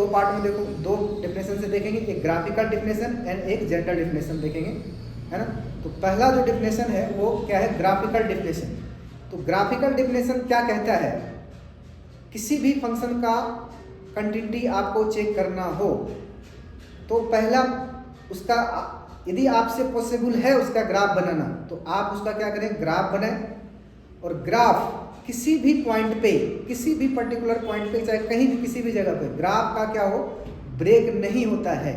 Part में देखो, दो डेफिनेशन से देखेंगे, एक ग्राफिकल डेफिनेशन एंड एक जनरल डेफिनेशन देखेंगे, है ना। तो पहला जो डेफिनेशन है वो क्या है, ग्राफिकल डेफिनेशन। तो ग्राफिकल डेफिनेशन क्या कहता है, किसी भी फंक्शन का कंटिन्यूटी आपको चेक करना हो तो पहला उसका, यदि आपसे पॉसिबल है उसका ग्राफ बनाना, तो आप उसका क्या करें, ग्राफ बनाएं। और ग्राफ किसी भी पॉइंट पे, किसी भी पर्टिकुलर पॉइंट पे, चाहे कहीं भी किसी भी जगह पे, ग्राफ का क्या हो, ब्रेक नहीं होता है।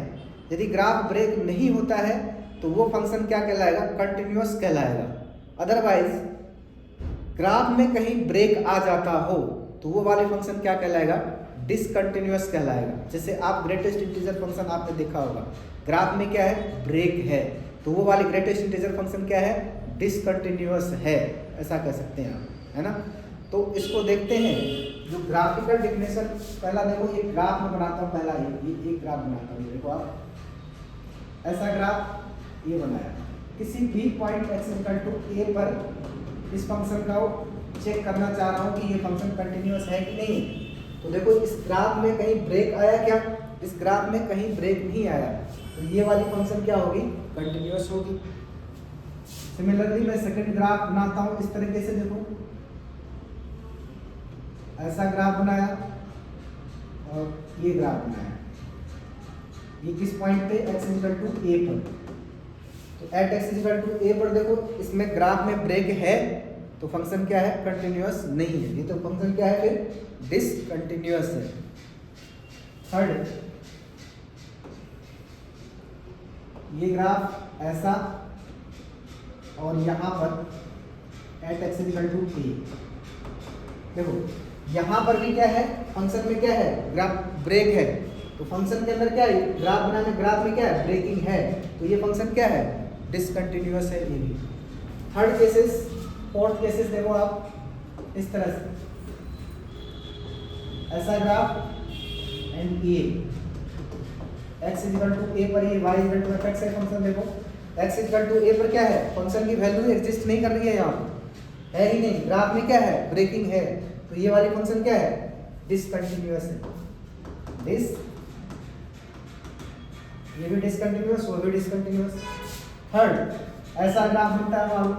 यदि ग्राफ ब्रेक नहीं होता है तो वो फंक्शन क्या कहलाएगा, कंटिन्यूअस कहलाएगा। अदरवाइज ग्राफ में कहीं ब्रेक आ जाता हो तो वो वाले फंक्शन क्या कहलाएगा, डिसकंटिन्यूअस कहलाएगा। जैसे आप ग्रेटेस्ट इंटीजर फंक्शन आपने देखा होगा, ग्राफ में क्या है, ब्रेक है, तो वो वाली ग्रेटेस्ट इंटीजर फंक्शन क्या है, डिसकंटिन्यूअस है, ऐसा कह सकते हैं आप, है ना। तो इसको देखते हैं जो ग्राफिकल डेफिनेशन, पहला देखो एक ग्राफ में बनाता हूँ, पहला ये एक ग्राफ बनाता हूँ, देखो आप ऐसा ग्राफ ये बनाया, किसी भी पॉइंट x = a पर इस फंक्शन का चेक करना चाह रहा हूँ कि ये फंक्शन कंटिन्यूअस है कि नहीं। तो देखो इस ग्राफ में कहीं ब्रेक आया क्या, इस ग्राफ में कहीं ब्रेक नहीं आया, तो ये वाली फंक्शन क्या होगी, कंटिन्यूअस होगी। सिमिलरली मैं सेकंड ग्राफ बनाता हूँ इस तरीके से, देखो ऐसा ग्राफ बनाया और ये ग्राफ बनाया, ये किस पॉइंट पे, x = a पर। तो एट x = a पर देखो इसमें ग्राफ में ब्रेक है तो फंक्शन क्या है, कंटिन्यूअस नहीं है, ये तो फंक्शन क्या है, फिर डिसकंटिन्यूअस है। थर्ड, ये ग्राफ ऐसा और यहाँ पर एट x = a, देखो यहाँ पर भी क्या है, फंक्शन में क्या है, ग्राफ ब्रेक है, तो फंक्शन के अंदर क्या है, ग्राफ बनाने, ग्राफ में क्या है, ब्रेकिंग है, तो ये फंक्शन क्या है, डिसकंटिन्यूअस है, ये भी। थर्ड केसेस, फोर्थ केसेस देखो आप इस तरह से, ऐसा ग्राफ एंड ये x = a पर, ये y = fx है फंक्शन। देखो x = a पर क्या है, फंक्शन की वैल्यू एग्जिस्ट नहीं कर रही है, यहाँ है ही नहीं, ग्राफ में क्या है, ब्रेकिंग है, तो ये वाली फंक्शन क्या है, डिसकंटिन्यूअस है। ये भी डिसकंटिन्यूअस, वो भी डिसकंटिन्यूअस। थर्ड, ऐसा ग्राफ बनता है, मान लो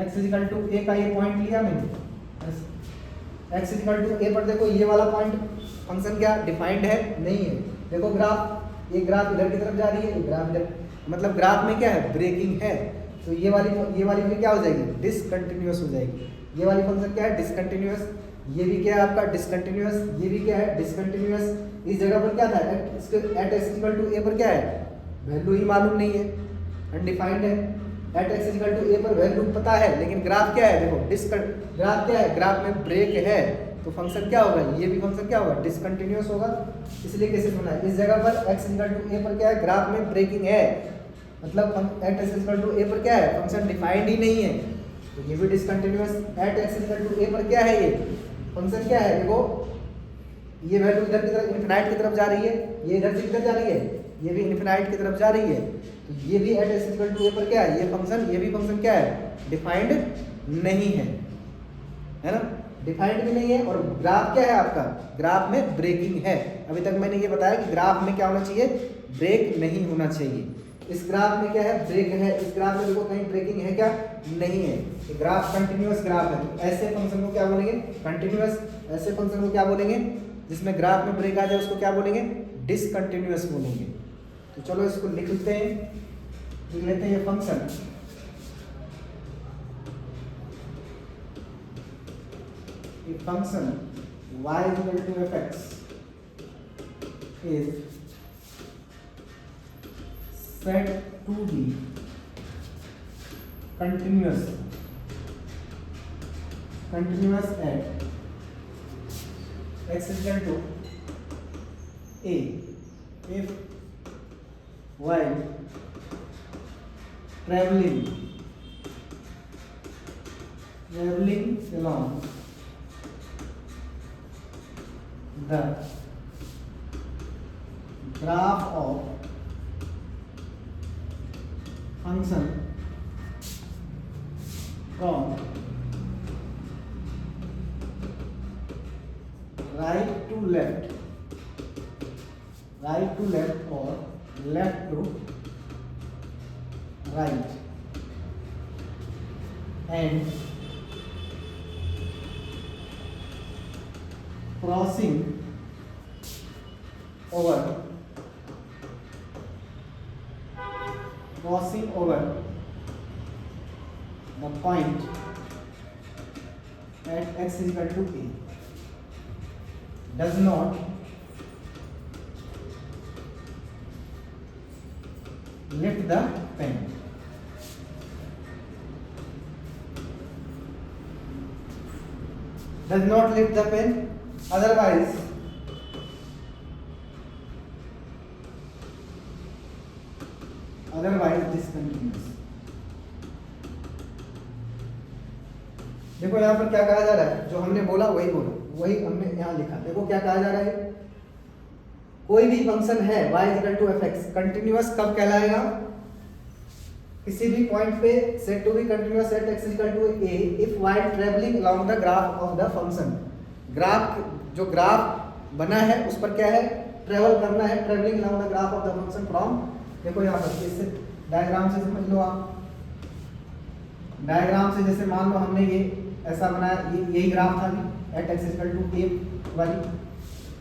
x = a का ये पॉइंट लिया मैंने, x = a पर देखो ये वाला पॉइंट फंक्शन क्या डिफाइंड है, नहीं है। देखो ग्राफ, ये ग्राफ इधर की तरफ जा रही है, ये ग्राफ इधर, मतलब ग्राफ में क्या है, ब्रेकिंग है, तो ये वाली भी क्या हो जाएगी, डिसकंटिन्यूअस हो जाएगी। ये वाली फंक्शन क्या है, डिसकंटिन्यूअस, ये भी क्या है आपका डिसकंटिन्यूअस, ये भी क्या है, डिसकंटिन्यूअस। इस जगह पर क्या था, इसके एट x = a पर क्या है, वैल्यू ही मालूम नहीं है, अनडिफाइंड है। एट x = a पर वैल्यू पता है, लेकिन ग्राफ क्या है, देखो ग्राफ क्या है, ग्राफ में ब्रेक है, तो फंक्शन क्या होगा, ये भी फंक्शन क्या होगा, डिसकंटिन्यूअस होगा। इसलिए कैसे होना है, इस जगह पर x = a पर क्या है, ग्राफ में ब्रेकिंग है, मतलब एट x = a पर क्या है, फंक्शन डिफाइंड ही नहीं है, तो ये भी डिसकंटिन्यूअस। एट x = a पर क्या है, ये फंक्शन क्या है, देखो ये वैल्यू इधर की तरफ, इनफिनाइट की तरफ जा रही है, ये इधर से किधर जा रही है, ये भी इनफिनाइट की तरफ जा रही है, तो ये भी एट x = a पर क्या है, ये फंक्शन, ये भी फंक्शन क्या है, डिफाइंड नहीं है ना, डिफाइंड भी नहीं है। और ग्राफ क्या है आपका, ग्राफ में ब्रेकिंग है। अभी तक मैंने ये बताया कि ग्राफ में क्या होना चाहिए, ब्रेक नहीं होना चाहिए। इस ग्राफ में क्या है, ब्रेक है, इस ग्राफ में देखो कहीं ब्रेकिंग है क्या, नहीं है, ये ग्राफ कंटिन्यूअस ग्राफ है, तो ऐसे फंक्शन को क्या बोलेंगे, कंटिन्यूअस। ऐसे फंक्शन को क्या बोलेंगे, जिसमें ग्राफ में ब्रेक आ जाए उसको क्या बोलेंगे, डिसकंटिन्यूअस बोलेंगे। तो चलो इसको लिख लेते हैं, लिख लेते हैं ये फंक्शन, ये function y = fx is said to be continuous at x = a if while traveling along the graph of function from right to left, right to left और left to right, and crossing over the point at x is equal to a does not lift the pen. Does not lift the pen, otherwise discontinuous. देखो यहाँ पर क्या कहा जा रहा है, जो हमने बोला वही हमने यहाँ लिखा। देखो क्या कहा जा रहा है, कोई भी फंक्शन है y equal to F X continuous कब कहलाएगा, किसी भी पॉइंट पे said to be continuous at x equal to a if while travelling along the graph of the function. Graph जो ग्राफ बना है उस पर क्या है, ट्रेवल करना है, travelling along the graph of the function from. देखो यहाँ पर इससे डायग्राम से समझ लो आप, डायग्राम से जैसे मान लो हमने ये ऐसा बनाया, यही ग्राफ था एट एक्स इक्वल टू ए वाली,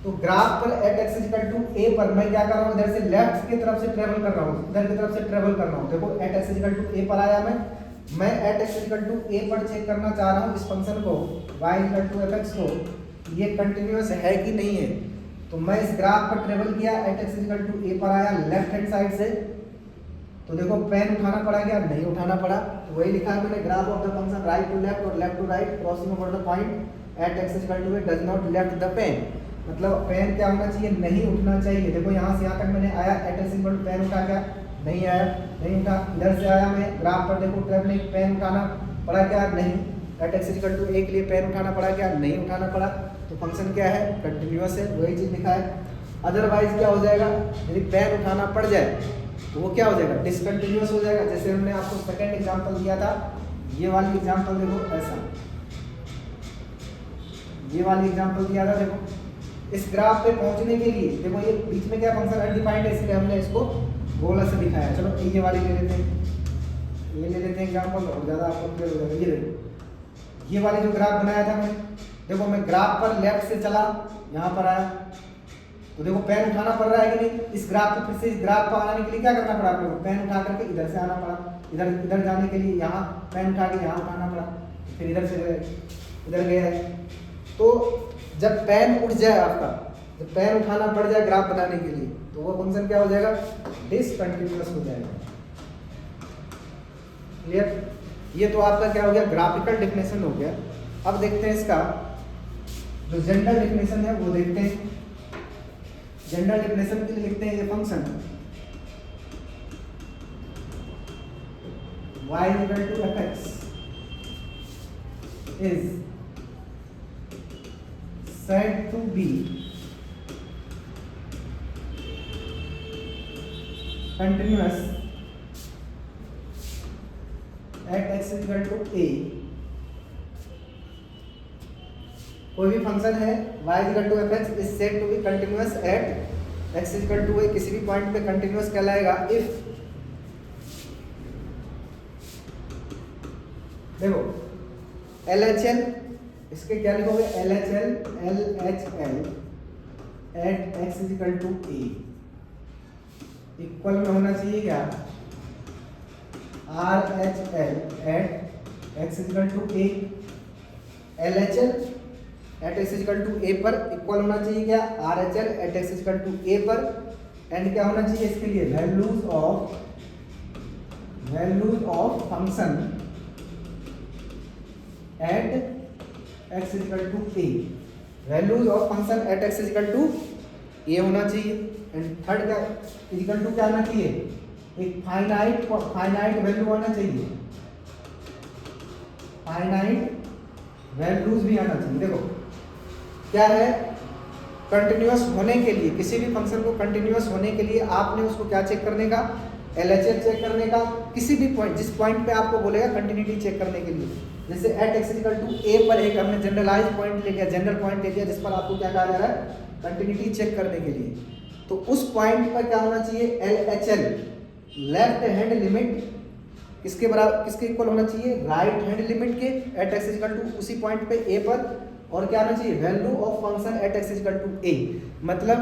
तो ग्राफ पर eight x equal to a पर मैं क्या कर रहा हूँ, इधर से लेफ्ट की तरफ से ट्रेवल कर रहा हूँ, इधर की तरफ से ट्रेवल कर रहा हूँ। देखो eight x equal to a पर आया, मैं eight x equal to a पर चेक करना चाह रहा हूँ इस फंक्शन को y equal to F X को, ये कंटिन्यूअस है कि नहीं है। तो मैं इस ग्राफ पर ट्रेवल किया, eight x equal to a पर आया लेफ्ट हैंड साइड से, तो देखो पेन उठाना पड़ा क्या, नहीं उठाना पड़ा। तो वही लिखा है मैंने, graph of the function right to left और left to right crossing over the point at x equal to a does not left the pen. मतलब पेन क्या होना चाहिए, नहीं उठना चाहिए। देखो यहाँ से यहाँ तक मैंने आया, at x equal to pen उठा क्या, नहीं आया, नहीं उठा। इधर से आया मैं ग्राफ पर, देखो ट्रेवलिंग, पेन उठाना पड़ा क्या, नहीं। एट एक्स इक्वल टू ए के लिए पेन उठाना पड़ा क्या, नहीं उठाना पड़ा। तो फंक्शन क्या है, कंटिन्यूअस है, वही चीज़ लिखा है। अदरवाइज क्या हो जाएगा, यदि पेन उठाना पड़ जाए तो वो क्या हो जाएगा, डिसकंटिन्यूअस हो जाएगा। जैसे हमने आपको सेकंड एग्जांपल दिया था, ये वाली एग्जांपल देखो ऐसा, ये वाली एग्जांपल दिया था। देखो इस ग्राफ पे पहुंचने के लिए, देखो ये बीच में क्या फंक्शन अनडिफाइंड है, इसलिए हमने इसको गोला से दिखाया। चलो ये वाली ले लेते हैं, ये ले लेते हैं एग्जांपल, और ज़्यादा आपको क्लियर हो जाएगा। ये देखो ये वाली जो ग्राफ बनाया था मैं, देखो मैं ग्राफ पर लेफ्ट से चला, यहाँ पर आया, तो देखो पेन उठाना पड़ रहा है कि नहीं। इस ग्राफ पे फिर से इस ग्राफ पर आने के लिए क्या करना पड़ा आपको, पेन उठा करके इधर से आना पड़ा, इधर जाने के लिए यहाँ पेन उठा के यहाँ उठाना पड़ा, फिर इधर से इधर गया है। तो जब पेन उठ जाए आपका, जब पेन उठाना पड़ जाए ग्राफ बनाने के लिए, तो वो फंक्शन क्या हो जाएगा, डिसकंटिन्यूअस हो जाएगा। क्लियर, ये तो आपका क्या हो गया, ग्राफिकल डेफिनेशन हो गया। अब देखते हैं इसका जो जनरल डेफिनेशन है वो देखते हैं। जनरल डेफिनेशन के लिए लिखते हैं, ये function y equal to F x is said to be continuous at x equal to a. कोई भी फंक्शन है y equal to F x is said to be continuous at x equal to a, किसी भी point पे continuous कहलाएगा if, देखो LHL, इसके क्या लिखोगे, LHL at x equal to a equal में होना चाहिए क्या, RHL at x equal to a। LHL at x equal to a पर इक्वल होना चाहिए क्या, RHL at x equal to a पर। एंड क्या होना चाहिए इसके लिए, values of function at x equal to a, values of function at x equal to a होना चाहिए। एंड थर्ड क्या इक्वल टू क्या आना चाहिए, एक फाइनाइट वैल्यू आना चाहिए, फाइनाइट वैल्यूज भी आना चाहिए। देखो क्या है, कंटिन्यूअस होने के लिए, किसी भी फंक्शन को कंटिन्यूअस होने के लिए आपने उसको क्या चेक करने का, LHL चेक करने का, किसी भी पॉइंट, जिस पॉइंट पे आपको बोलेगा कंटिन्यूटी चेक करने के लिए जैसे eight x equal to a पर एक हमने जनरलाइज पॉइंट ले लिया, जनरल पॉइंट ले लिया, जिस पर आपको क्या कहा जा रहा है, कंटिन्यूटी चेक करने के लिए। तो उस पॉइंट पर क्या होना चाहिए, LHL लेफ्ट हैंड लिमिट किसके बराबर, किसके इक्वल होना चाहिए, राइट हैंड लिमिट के एट एक्स इक्वल टू उसी पॉइंट पे ए पर। और क्या होना चाहिए, value of function at x equal to a. मतलब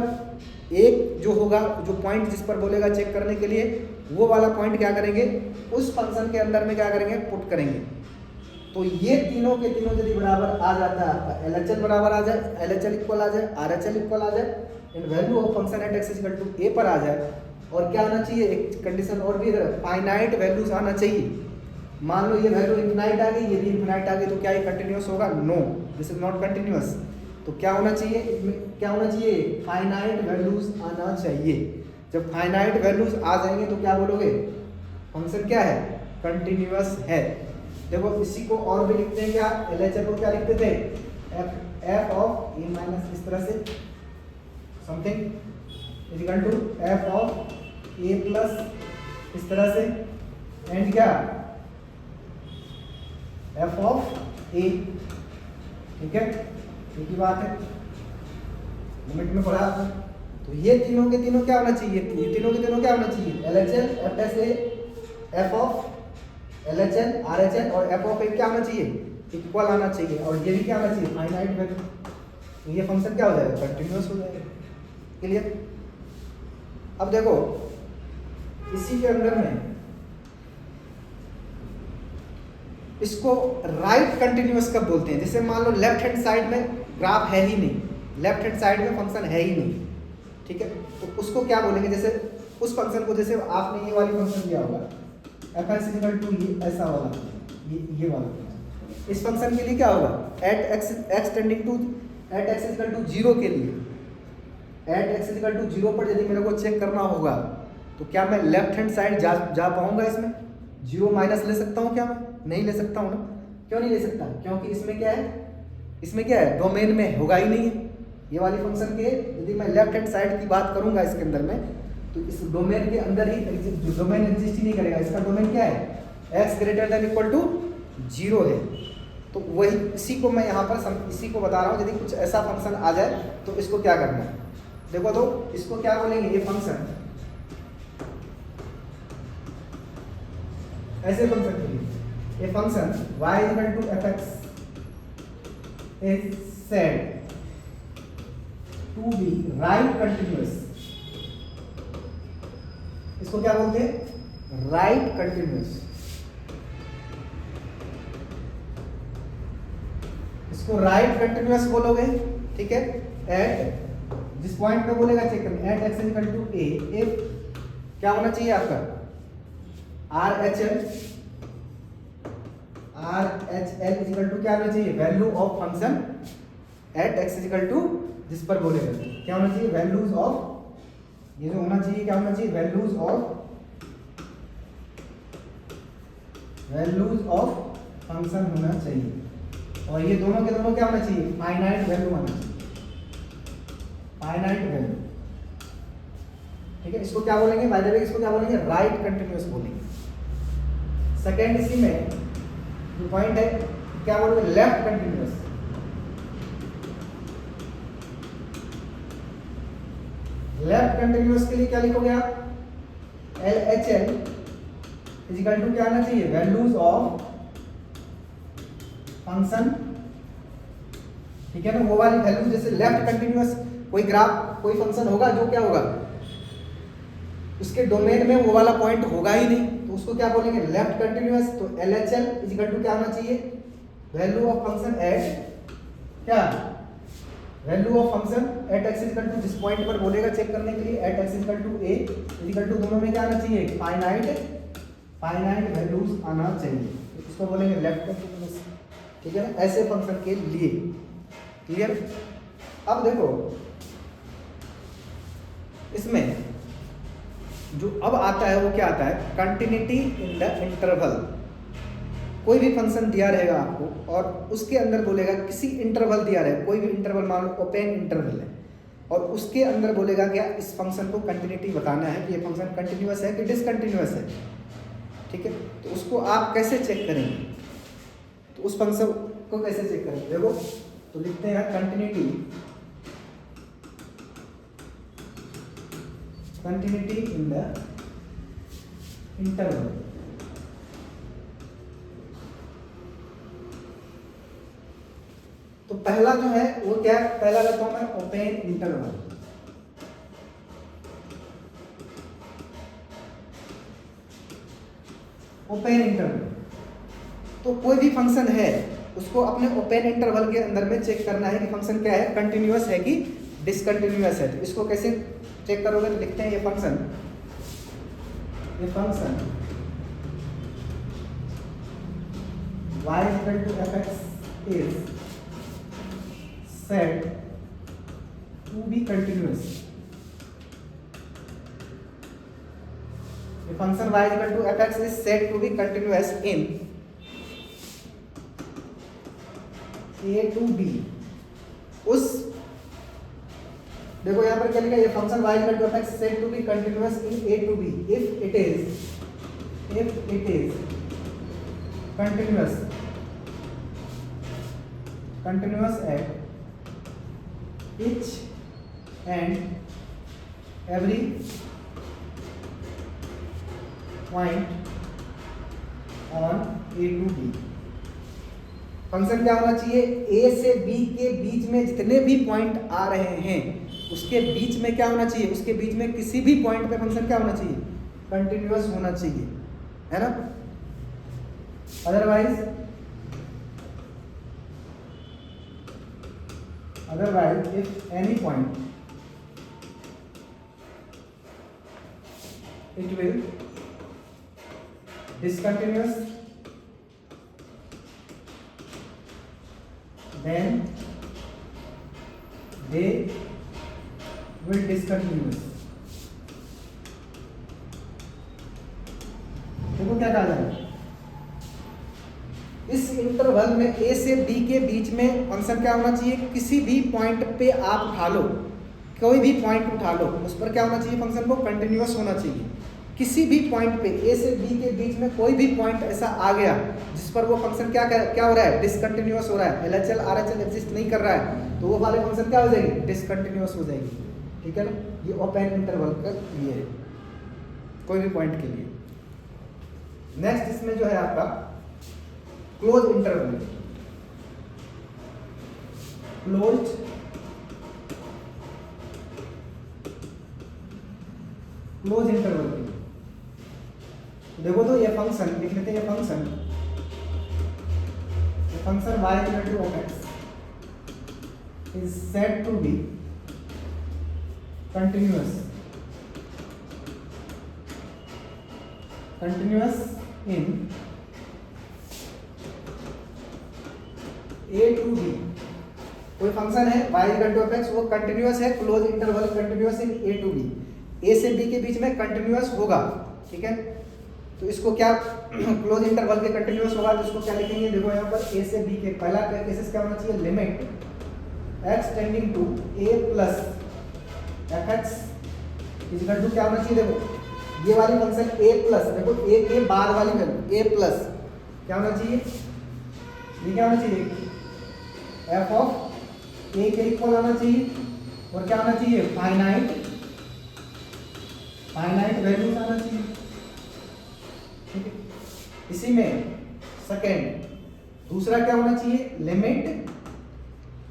एक जो होगा, जो पॉइंट जिस पर बोलेगा चेक करने के लिए, वो वाला पॉइंट क्या करेंगे, उस फंक्शन के अंदर में क्या करेंगे, पुट करेंगे। तो ये तीनों के तीनों यदि बराबर आ जाता है, आपका LHL बराबर आ जाए, LHL इक्वल आ जाए, RHL इक्वल आ जाए, इन value of function at x equal to a पर आ जाए, और क्या आना चाहिए, एक कंडीशन और भी, फाइनाइट वैल्यूज आना चाहिए। मान लो ये वैल्यू इन्फिनाइट आ गई, ये भी इन्फिनाइट आ गई, तो क्या ये कंटिन्यूअस होगा, no, this is not continuous. तो क्या होना चाहिए, क्या होना चाहिए, फाइनाइट वैल्यूज आना चाहिए। जब फाइनाइट वैल्यूज आ जाएंगे तो क्या बोलोगे, फंक्शन क्या है, कंटिन्यूअस है। देखो इसी को और भी लिखते हैं, क्या LHL को क्या लिखते थे, f ऑफ ए माइनस, इस तरह से something is equal to f of a plus, इस तरह से, एंड क्या f ऑफ ए। ठीक है, एक ही बात है, लिमिट में पढ़ा। तो ये तीनों के तीनों क्या होना चाहिए, ये तीनों के तीनों क्या होना चाहिए, LHL FSA f of LHL RHL और f ऑफ ए क्या होना चाहिए, इक्वल आना चाहिए। और ये भी क्या होना चाहिए, फाइनाइट वैल्यू। तो ये फंक्शन क्या हो जाएगा, कंटिन्यूअस हो जाएगा। क्लियर। अब देखो इसी के अंदर में इसको राइट कंटिन्यूअस कब बोलते हैं, जैसे मान लो लेफ्ट हैंड साइड में ग्राफ है ही नहीं, लेफ्ट हैंड साइड में फंक्शन है ही नहीं, ठीक है, तो उसको क्या बोलेंगे, जैसे उस फंक्शन को, जैसे आपने ये वाली फंक्शन दिया होगा एफ एस इक्वल टू ये ऐसा वाला, ये वाला, इस फंक्शन के लिए क्या होगा, at x tending to, at x equal to 0 के लिए, एट एक्स इक्वल टू 0 पर यदि मेरे को चेक करना होगा तो क्या मैं लेफ्ट हैंड साइड जा पाऊंगा, इसमें 0 माइनस ले सकता हूँ क्या, मैं नहीं ले सकता हूँ ना। क्यों नहीं ले सकता, क्योंकि इसमें क्या है, इसमें क्या है, डोमेन में होगा ही नहीं है। ये वाली फंक्शन के यदि मैं लेफ्ट हैंड साइड की बात करूंगा इसके अंदर में, तो इस डोमेन के अंदर ही जो डोमेन एग्जिस्ट ही नहीं करेगा, इसका डोमेन क्या है, x greater than equal to 0 है। तो वही इसी को मैं यहाँ पर इसी को बता रहा हूँ, यदि कुछ ऐसा फंक्शन आ जाए तो इसको क्या करना है, देखो तो इसको क्या बोलेंगे, ये फंक्शन, ऐसे फंक्शन के लिए ये function y equal to fx is said to be right continuous. इसको क्या बोलते हैं, राइट कंटिन्यूअस। इसको राइट कंटिन्यूअस बोलोगे, ठीक है, एट जिस पॉइंट पे बोलेगा चेक करना, at x equal to a, if क्या होना चाहिए आपका, RHL इज इक्वल टू क्या होना चाहिए, value of function at x equal to, जिस पर बोलेगा क्या होना चाहिए, वैल्यूज ऑफ, ये जो होना चाहिए क्या होना चाहिए, वैल्यूज ऑफ फंक्शन होना चाहिए। और ये दोनों के दोनों क्या होना चाहिए, फाइनाइट वैल्यू होना चाहिए, फाइनाइट वैल्यू। ठीक है, इसको क्या बोलेंगे, बाय द वे इसको क्या बोलेंगे, राइट कंटिन्यूअस बोलेंगे। सेकेंड इसी में जो पॉइंट है क्या बोलोगे, लेफ्ट कंटिन्यूअस। लेफ्ट कंटिन्यूअस के लिए क्या लिखोगे आप, LHL इज इक्वल टू क्या आना चाहिए, वैल्यूज ऑफ फंक्शन। ठीक है ना, वो वाली वैल्यूज, जैसे लेफ्ट कंटिन्यूअस कोई ग्राफ कोई फंक्शन होगा जो क्या होगा, उसके डोमेन में वो वाला पॉइंट होगा ही नहीं, तो उसको क्या बोलेंगे, लेफ्ट कंटिन्यूअस। तो LHL इज इक्वल टू क्या होना चाहिए, वैल्यू ऑफ फंक्शन एट क्या, value of function at x equal to, जिस पॉइंट पर बोलेगा चेक करने के लिए, at x equal to a equal to, दोनों में क्या आना चाहिए, फाइनाइट वैल्यूज आना चाहिए, तो इसको बोलेंगे लेफ्ट कंटिन्यूअस। ठीक है ना, ऐसे फंक्शन के लिए। क्लियर। अब देखो इसमें जो अब आता है वो क्या आता है, कंटिन्यूटी इन द इंटरवल। कोई भी फंक्शन दिया रहेगा आपको और उसके अंदर बोलेगा, किसी इंटरवल दिया रहेगा, कोई भी इंटरवल मान लो ओपन इंटरवल है, और उसके अंदर बोलेगा क्या, इस फंक्शन को कंटिन्यूटी बताना है कि ये फंक्शन कंटिन्यूअस है कि डिसकंटिन्यूअस है। ठीक है, तो उसको आप कैसे चेक करेंगे, तो उस फंक्शन को कैसे चेक करेंगे देखो, तो लिखते हैं कंटिन्यूटी इन द इंटरवल। तो पहला जो है वो क्या है, पहला लेता हूं मैं ओपन इंटरवल। ओपन इंटरवल तो कोई भी फंक्शन है उसको अपने ओपन इंटरवल के अंदर में चेक करना है कि फंक्शन क्या है, कंटिन्यूअस है कि डिसकंटिन्यूअस है। तो इसको कैसे चेक करोगे, तो लिखते हैं ये function y equal to fx is set to be continuous. The function y equal to fx is said to be continuous in a to b। उस देखो यहाँ पर क्या लिखा है, ये function y equal to fx is said to be continuous in a to b if it is continuous at each and every point on a to b। Function क्या होना चाहिए, a से b के बीच में जितने भी पॉइंट आ रहे हैं उसके बीच में क्या होना चाहिए, उसके बीच में किसी भी पॉइंट पे फंक्शन क्या होना चाहिए, कंटिन्यूअस होना चाहिए, है ना। Otherwise if any point it will discontinuous then they will discontinuous। देखो क्या कहा जाए, इस इंटरवल में a से b के बीच में फंक्शन क्या होना चाहिए, किसी भी पॉइंट पे आप उठा लो, कोई भी पॉइंट उठा लो उस पर क्या होना चाहिए, फंक्शन को कंटिन्यूअस होना चाहिए। किसी भी पॉइंट पे a से b के बीच में कोई भी पॉइंट ऐसा आ गया जिस पर वो फंक्शन क्या हो रहा है, डिसकंटिन्यूअस हो रहा है, LHL RHL एग्जिस्ट नहीं कर रहा है, तो वो वाले फंक्शन क्या हो जाएगी, डिसकंटिन्यूअस हो जाएगी। ठीक है ना, ये ओपन इंटरवल का लिए है कोई भी पॉइंट के लिए। नेक्स्ट इसमें जो है आपका क्लोज इंटरवल। क्लोज इंटरवल के लिए देखो, तो ये फंक्शन लिख लेते हैं, ये function y equal to fx is said to be continuous in a to b। कोई फंक्शन है y equal to fx, वो कंटिन्यूअस है, close interval continuous in a to b, a से b के बीच में कंटिन्यूअस होगा। ठीक है, तो इसको क्या क्लोज इंटरवल के कंटिन्यूअस होगा, तो इसको क्या लिखेंगे, देखो यहाँ पर a से b के पहला केसेस क्या होना चाहिए, limit x tending to a plus fx is equal to क्या होना चाहिए, देखो ये वाली फंक्शन a प्लस, देखो a के बाद वाली वैल्यू a प्लस क्या होना चाहिए, ये क्या होना चाहिए, f ऑफ a के इक्वल होना चाहिए, और क्या होना चाहिए, फाइनाइट वैल्यूज आना चाहिए। इसी में सेकेंड दूसरा क्या होना चाहिए, limit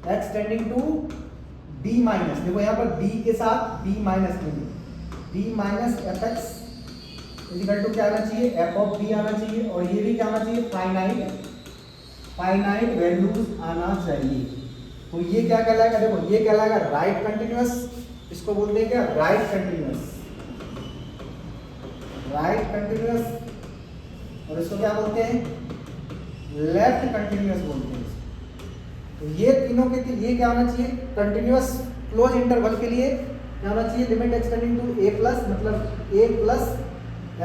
x tending to b minus, देखो यहाँ पर b के साथ b माइनस में b minus fx equal to क्या आना चाहिए, f ऑफ b आना चाहिए, और ये भी क्या आना चाहिए, फाइनाइट वैल्यूज आना चाहिए। तो ये क्या कहलाएगा, देखो ये कहलाएगा राइट कंटिन्यूअस, इसको बोलते हैं क्या, राइट कंटिन्यूअस, और इसको क्या बोलते हैं, लेफ्ट कंटिन्यूअस बोलते हैं। तो ये तीनों के लिए क्या होना चाहिए, कंटिन्यूअस क्लोज इंटरवल के लिए क्या होना चाहिए, limit x tending to a plus, मतलब a plus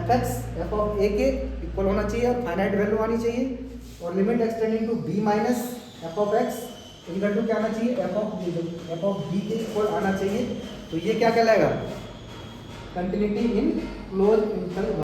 fx f of a के इक्वल होना चाहिए, और फाइनाइट वैल्यू आनी चाहिए, और limit x tending to b minus f of x equal to क्या आना चाहिए, f ऑफ b के इक्वल आना चाहिए। तो ये क्या कहलाएगा, कंटिन्यूटी इन क्लोज इंटरवल।